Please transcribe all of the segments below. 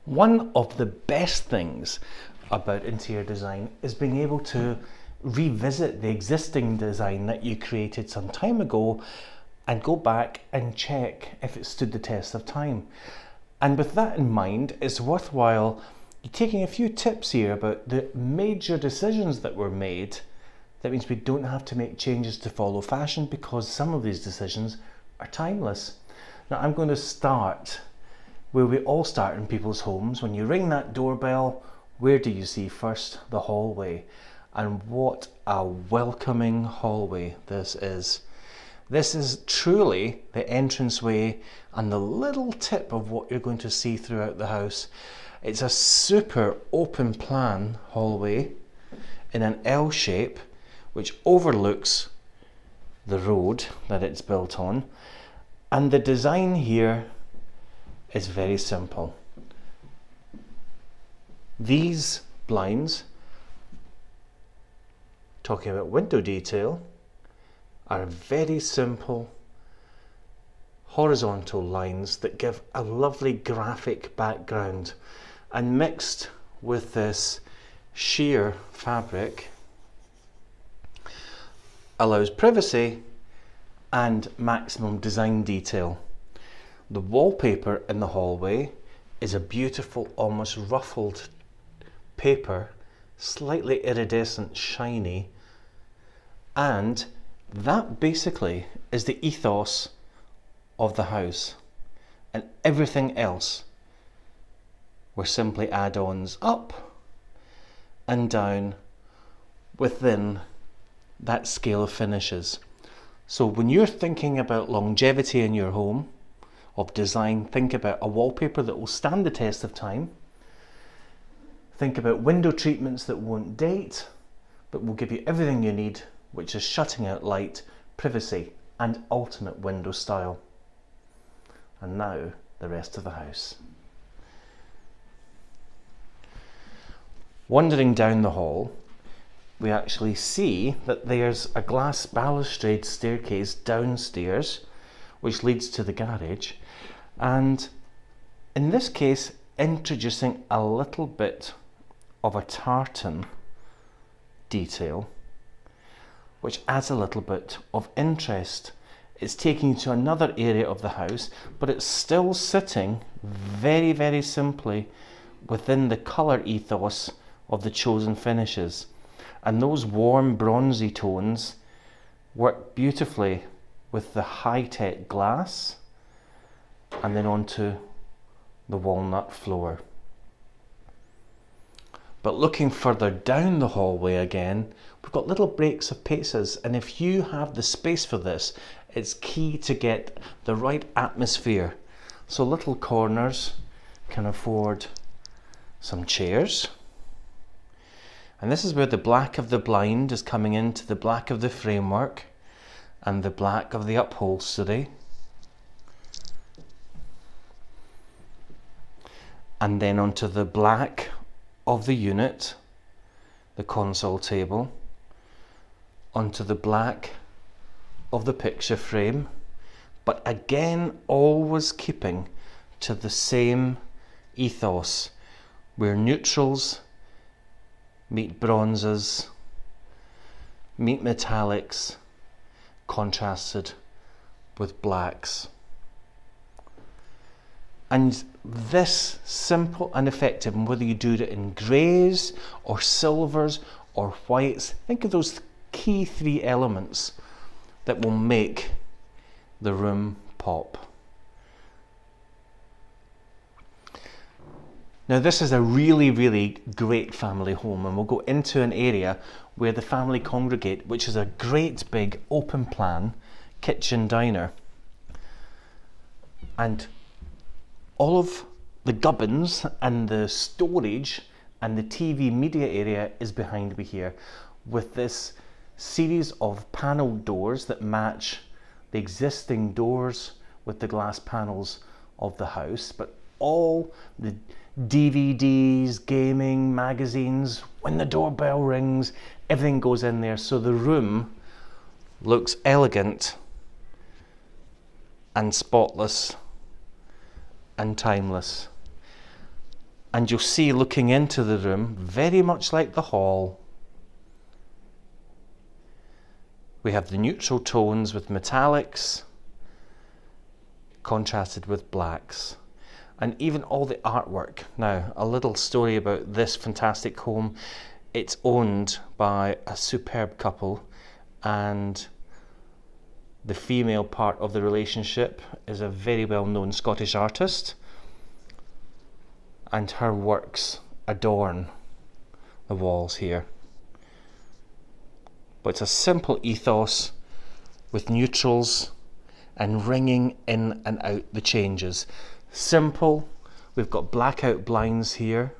One of the best things about interior design is being able to revisit the existing design that you created some time ago and go back and check if it stood the test of time. And with that in mind, it's worthwhile taking a few tips here about the major decisions that were made. That means we don't have to make changes to follow fashion because some of these decisions are timeless. Now I'm going to start where we all start in people's homes. When you ring that doorbell, where do you see first? The hallway. And what a welcoming hallway this is. This is truly the entranceway and the little tip of what you're going to see throughout the house. It's a super open plan hallway in an L shape which overlooks the road that it's built on. And the design here is very simple. These blinds, talking about window detail, are very simple horizontal lines that give a lovely graphic background, and mixed with this sheer fabric allows privacy and maximum design detail. The wallpaper in the hallway is a beautiful, almost ruffled paper, slightly iridescent, shiny, and that basically is the ethos of the house, and everything else were simply add-ons up and down within that scale of finishes. So when you're thinking about longevity in your home, of design, think about a wallpaper that will stand the test of time. Think about window treatments that won't date, but will give you everything you need, which is shutting out light, privacy, and ultimate window style. And now, the rest of the house. Wandering down the hall, we actually see that there's a glass balustrade staircase downstairs, which leads to the garage, and in this case introducing a little bit of a tartan detail which adds a little bit of interest. It's taking you to another area of the house, but it's still sitting very, very simply within the colour ethos of the chosen finishes, and those warm bronzy tones work beautifully with the high-tech glass and then onto the walnut floor. But looking further down the hallway again, we've got little breaks of paces, and if you have the space for this, it's key to get the right atmosphere. So little corners can afford some chairs, and this is where the black of the blind is coming into the black of the framework and the black of the upholstery, and then onto the black of the unit, the console table, onto the black of the picture frame, but again always keeping to the same ethos where neutrals meet bronzes, meet metallics, contrasted with blacks. And this simple and effective, and whether you do it in greys or silvers or whites, think of those key three elements that will make the room pop. Now this is a really, really great family home, and we'll go into an area where the family congregate, which is a great big open plan kitchen diner. And all of the gubbins and the storage and the TV media area is behind me here, with this series of panelled doors that match the existing doors with the glass panels of the house, but all the DVDs, gaming, magazines, when the doorbell rings, everything goes in there, so the room looks elegant and spotless and timeless. And you'll see, looking into the room, very much like the hall, we have the neutral tones with metallics contrasted with blacks, and even all the artwork. Now, a little story about this fantastic home. It's owned by a superb couple, and the female part of the relationship is a very well-known Scottish artist, and her works adorn the walls here. But it's a simple ethos with neutrals and ringing in and out the changes. Simple. We've got blackout blinds here.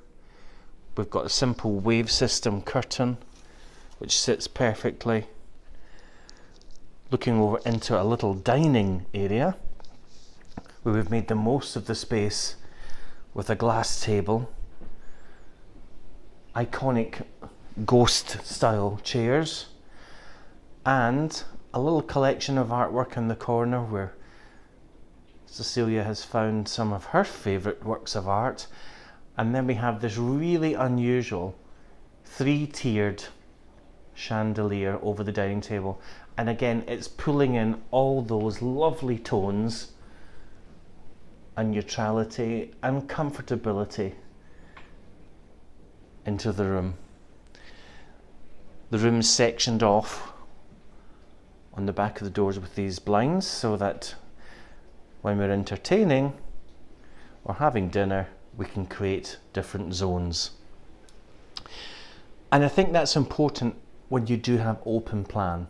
We've got a simple wave system curtain which sits perfectly. Looking over into a little dining area where we've made the most of the space with a glass table, iconic ghost style chairs, and a little collection of artwork in the corner where Cecilia has found some of her favourite works of art. And then we have this really unusual 3-tiered chandelier over the dining table, and again it's pulling in all those lovely tones and neutrality and comfortability into the room. The room's sectioned off on the back of the doors with these blinds so that when we're entertaining or having dinner, we can create different zones. And I think that's important when you do have open plan.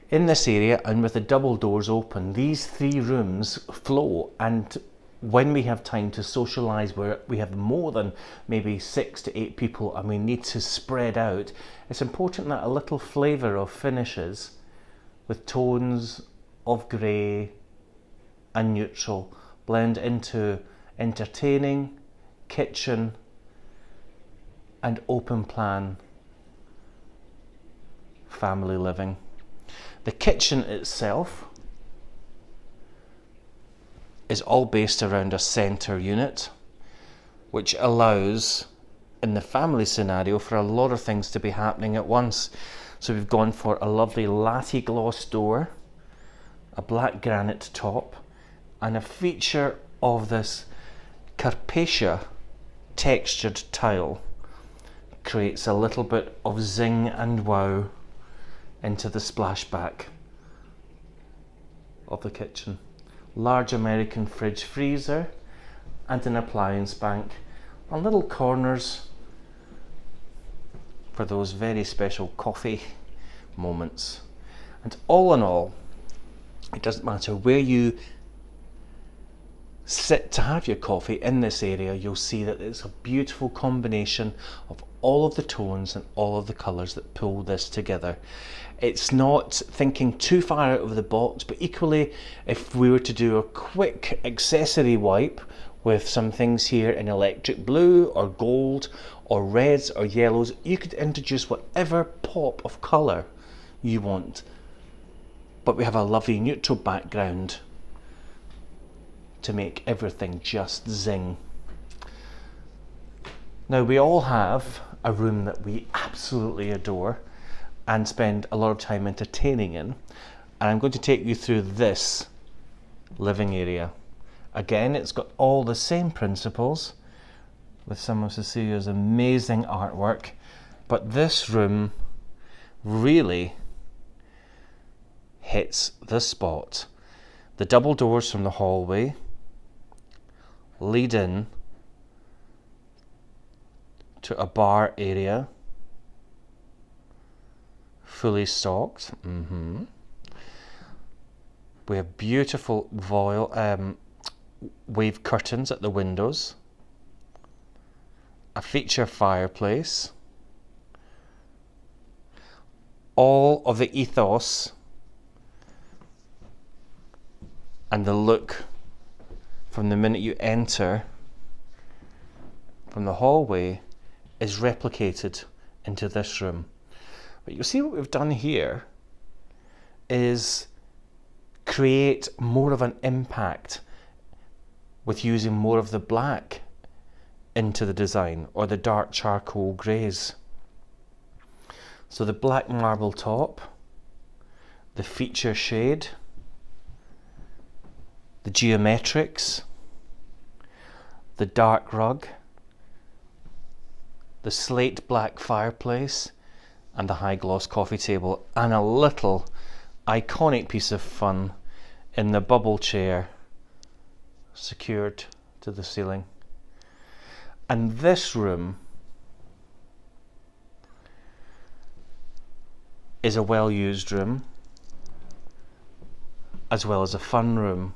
In this area, and with the double doors open, these 3 rooms flow, and when we have time to socialise where we have more than maybe 6 to 8 people and we need to spread out, it's important that a little flavour of finishes with tones of grey and neutral blend into entertaining, kitchen and open plan family living. The kitchen itself is all based around a centre unit, which allows, in the family scenario, for a lot of things to be happening at once. So we've gone for a lovely latty gloss door, a black granite top, and a feature of this Carpathia textured tile creates a little bit of zing and wow into the splashback of the kitchen. Large American fridge freezer and an appliance bank, and little corners for those very special coffee moments. And all in all, it doesn't matter where you sit to have your coffee in this area, you'll see that it's a beautiful combination of all of the tones and all of the colours that pull this together. It's not thinking too far out of the box, but equally, if we were to do a quick accessory wipe with some things here in electric blue or gold or reds or yellows, you could introduce whatever pop of colour you want. But we have a lovely neutral background to make everything just zing. Now, we all have a room that we absolutely adore and spend a lot of time entertaining in, and I'm going to take you through this living area. Again, it's got all the same principles with some of Cecilia's amazing artwork, but this room really hits the spot. The double doors from the hallway lead in to a bar area, fully stocked. We have beautiful wave curtains at the windows, a feature fireplace, all of the ethos and the look from the minute you enter from the hallway is replicated into this room. But you'll see what we've done here is create more of an impact with using more of the black into the design, or the dark charcoal greys. So the black marble top, the feature shade, the geometrics, the dark rug, the slate black fireplace, and the high gloss coffee table, and a little iconic piece of fun in the bubble chair secured to the ceiling. And this room is a well-used room, as well as a fun room,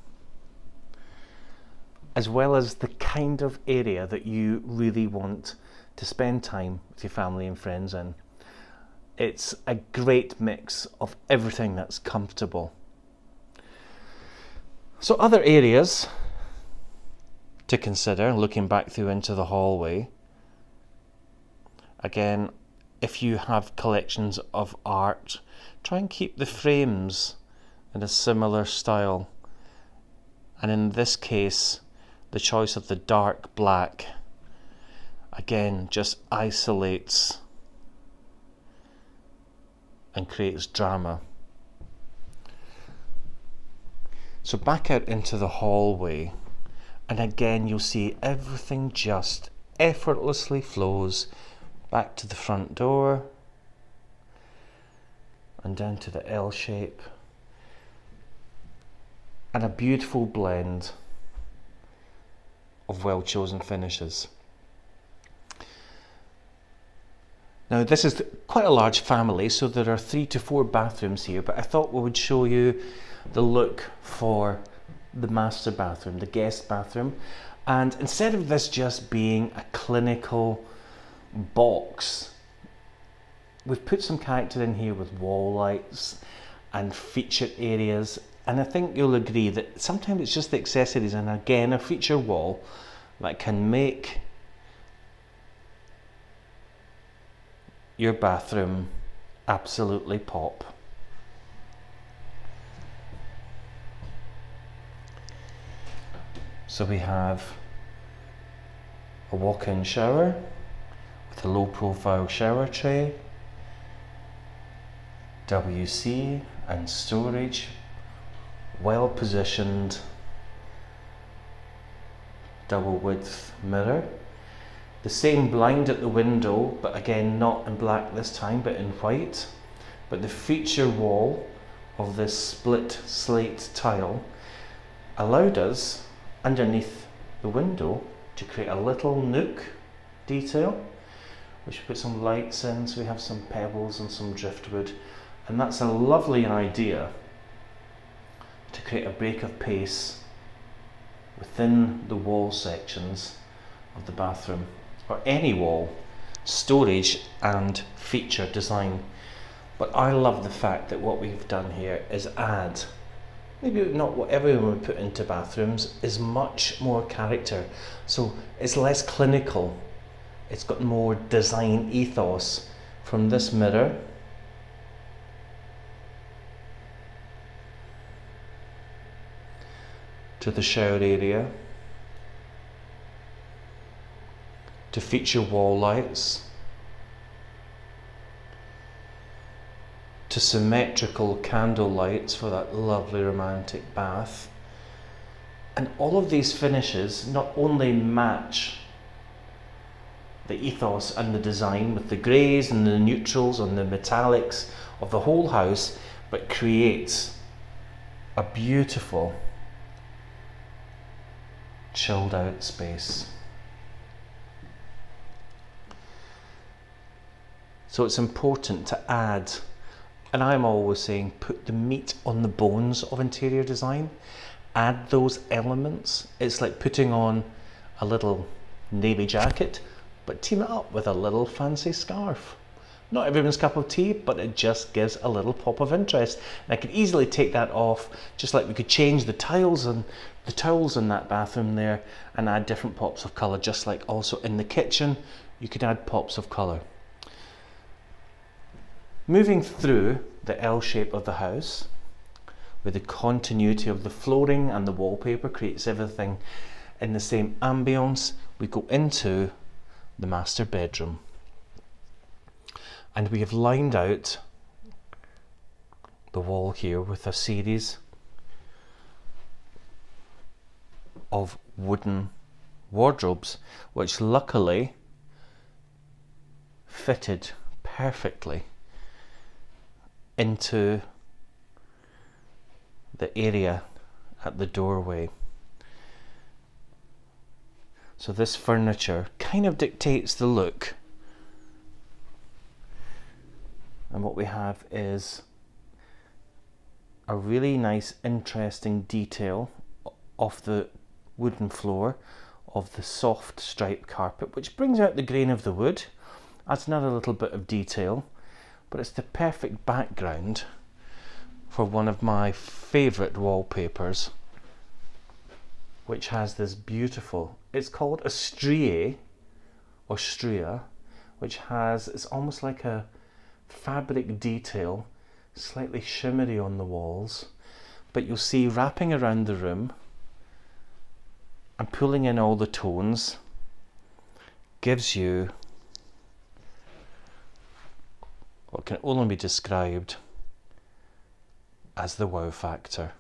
as well as the kind of area that you really want to spend time with your family and friends in. It's a great mix of everything that's comfortable. So other areas to consider, looking back through into the hallway. Again, if you have collections of art, try and keep the frames in a similar style. And in this case, the choice of the dark black, again, just isolates and creates drama. So back out into the hallway, and again you'll see everything just effortlessly flows back to the front door and down to the L shape, and a beautiful blend of well chosen finishes. Now this is quite a large family, so there are 3 to 4 bathrooms here, but I thought we would show you the look for the master bathroom, the guest bathroom. And instead of this just being a clinical box, we've put some character in here with wall lights and featured areas. And I think you'll agree that sometimes it's just the accessories, and again a feature wall that can make your bathroom absolutely pop. So we have a walk-in shower with a low profile shower tray, WC and storage, well positioned double width mirror. The same blind at the window, but again not in black this time, but in white. But the feature wall of this split slate tile allowed us underneath the window to create a little nook detail, which we put some lights in, so we have some pebbles and some driftwood, and that's a lovely idea to create a break of pace within the wall sections of the bathroom, or any wall, storage and feature design. But I love the fact that what we've done here is add, maybe not what everyone would put into bathrooms, is much more character. So it's less clinical, it's got more design ethos, from this mirror to the shower area, to feature wall lights, to symmetrical candle lights for that lovely romantic bath. And all of these finishes not only match the ethos and the design with the greys and the neutrals and the metallics of the whole house, but creates a beautiful chilled out space. So it's important to add, and I'm always saying, put the meat on the bones of interior design. Add those elements. It's like putting on a little navy jacket, but team it up with a little fancy scarf. Not everyone's cup of tea, but it just gives a little pop of interest. And I could easily take that off, just like we could change the tiles and the towels in that bathroom there and add different pops of colour, just like also in the kitchen you could add pops of colour. Moving through the L shape of the house, where the continuity of the flooring and the wallpaper creates everything in the same ambience, we go into the master bedroom, and we have lined out the wall here with a series of wooden wardrobes, which luckily fitted perfectly into the area at the doorway. So this furniture kind of dictates the look, and what we have is a really nice interesting detail of the wooden floor, of the soft striped carpet, which brings out the grain of the wood, adds another little bit of detail, but it's the perfect background for one of my favourite wallpapers, which has this beautiful, it's called a striae or stria, which has, it's almost like a fabric detail, slightly shimmery on the walls, but you'll see wrapping around the room and pulling in all the tones gives you what can only be described as the wow factor.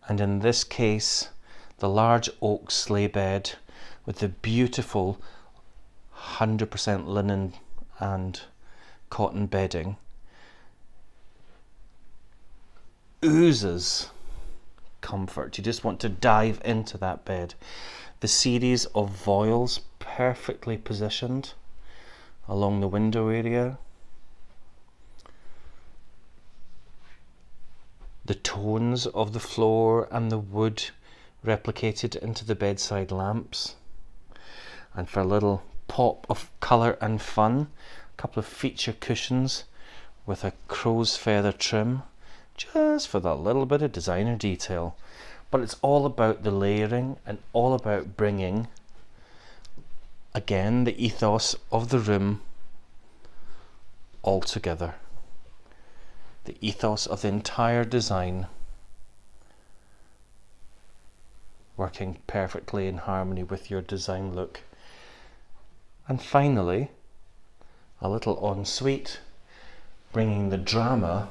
And in this case, the large oak sleigh bed with the beautiful 100% linen and cotton bedding oozes comfort. You just want to dive into that bed. The series of voiles perfectly positioned along the window area. The tones of the floor and the wood replicated into the bedside lamps. And for a little pop of colour and fun, a couple of feature cushions with a crow's feather trim, just for that little bit of designer detail. But it's all about the layering and all about bringing, again, the ethos of the room all together. The ethos of the entire design working perfectly in harmony with your design look. And finally, a little ensuite, bringing the drama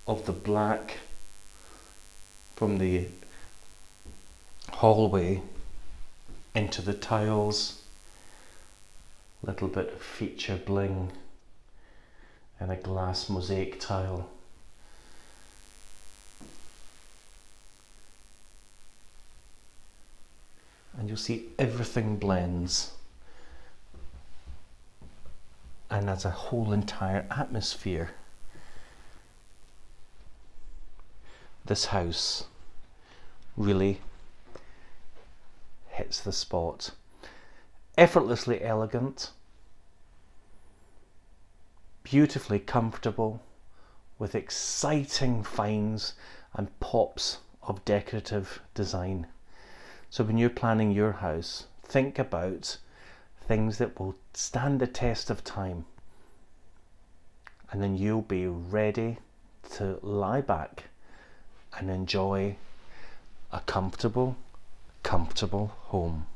of the black from the hallway into the tiles, little bit of feature bling and a glass mosaic tile. And you'll see everything blends and adds a whole entire atmosphere. This house really hits the spot. Effortlessly elegant, beautifully comfortable, with exciting finds and pops of decorative design. So when you're planning your house, think about things that will stand the test of time, and then you'll be ready to lie back and enjoy a comfortable home.